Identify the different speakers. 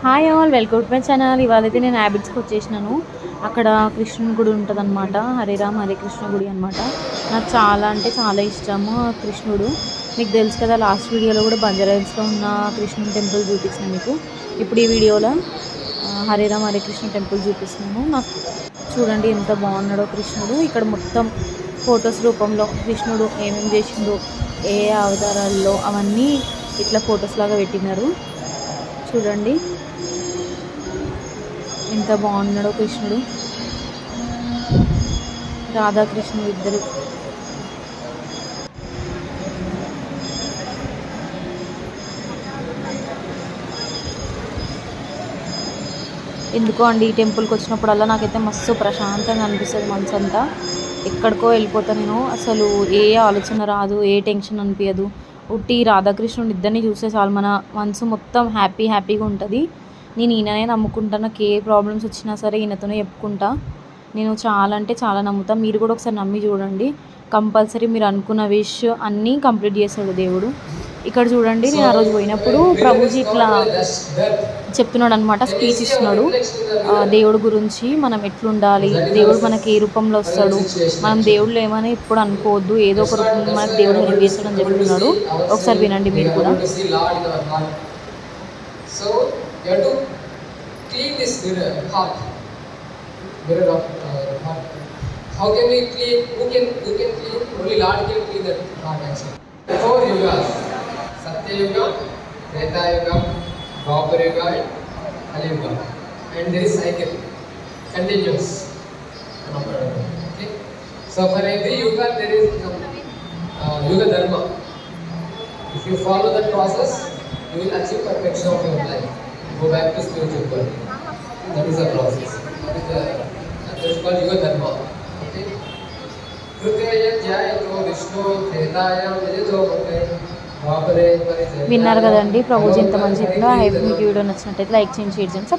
Speaker 1: Hi all, welcome to my channel. ఇవాళైతే నేను హ్యాబిట్స్కి వచ్చేసినాను. అక్కడ కృష్ణుని గుడి ఉంటుంది అనమాట. హరే రామ్ హరే కృష్ణ గుడి అనమాట. నాకు చాలా అంటే చాలా ఇష్టము కృష్ణుడు. మీకు తెలుసు కదా, లాస్ట్ వీడియోలో కూడా బంజారాహిల్స్లో ఉన్న కృష్ణుని టెంపుల్ చూపించాను మీకు. ఇప్పుడు ఈ వీడియోలో హరే రామ్ హరే కృష్ణ టెంపుల్ చూపిస్తున్నాను. నాకు చూడండి ఎంత బాగున్నాడో కృష్ణుడు. ఇక్కడ మొత్తం ఫొటోస్ రూపంలో కృష్ణుడు ఏమేమి చేసిండో, ఏ అవతారాల్లో అవన్నీ ఇట్లా ఫొటోస్ లాగా పెట్టినారు. చూడండి ఎంత బాగున్నాడో కృష్ణుడు. రాధాకృష్ణుడు ఇద్దరు. ఎందుకో అండి ఈ టెంపుల్కి వచ్చినప్పుడల్లా నాకైతే మస్తు ప్రశాంతంగా అనిపిస్తుంది. మనసు అంతా ఎక్కడికో వెళ్ళిపోతా నేను. అసలు ఏ ఆలోచన రాదు, ఏ టెన్షన్ అనిపించదు. ఉట్టి రాధాకృష్ణుడు ఇద్దరిని చూస్తే చాలు మన మనసు మొత్తం హ్యాపీగా ఉంటుంది. నేను ఈయననే నమ్ముకుంటా. నాకు ఏ ప్రాబ్లమ్స్ వచ్చినా సరే ఈయనతోనే చెప్పుకుంటా. నేను చాలా అంటే చాలా నమ్ముతాను. మీరు కూడా ఒకసారి నమ్మి చూడండి. కంపల్సరీ మీరు అనుకున్న విష్ అన్నీ కంప్లీట్ చేస్తాడు దేవుడు. ఇక్కడ చూడండి, నేను ఆ రోజు పోయినప్పుడు ప్రభుజీ ఇట్లా చెప్తున్నాడు అనమాట, స్పీచ్ ఇస్తున్నాడు దేవుడు గురించి. మనం ఎట్లుండాలి, దేవుడు మనకి ఏ రూపంలో వస్తాడు, మనం దేవుళ్ళు ఏమని ఎప్పుడు అనుకోవద్దు, ఏదో ఒక రూపంలో మనకి దేవుడు హెల్ప్ చేస్తాడని చెప్తున్నాడు. ఒకసారి వినండి మీరు కూడా.
Speaker 2: You have to clean this heart of heart. How can we clean? Who can clean? Only Lord can clean that heart actually. 4 yugas: Satya Yuga, Treta Yuga, Dwapar Yuga, and Kali Yuga. And there is cycle, continuous. Okay. So for every yuga there is yuga dharma. If you follow that process, you will achieve perfection of your life. Go back to spiritual world. That is the process. That is called Yuga Dharma. Okay. Krutaya Jayatho Vishnu Tretaya Vijayatho Bhakti Dwapare Parijaya.
Speaker 1: విన్నారు కదండి ప్రభుజీ ఎంత మంచి చెప్పిందో. మీకు video నచ్చినట్టయితే like చేయండి, share చేయండి.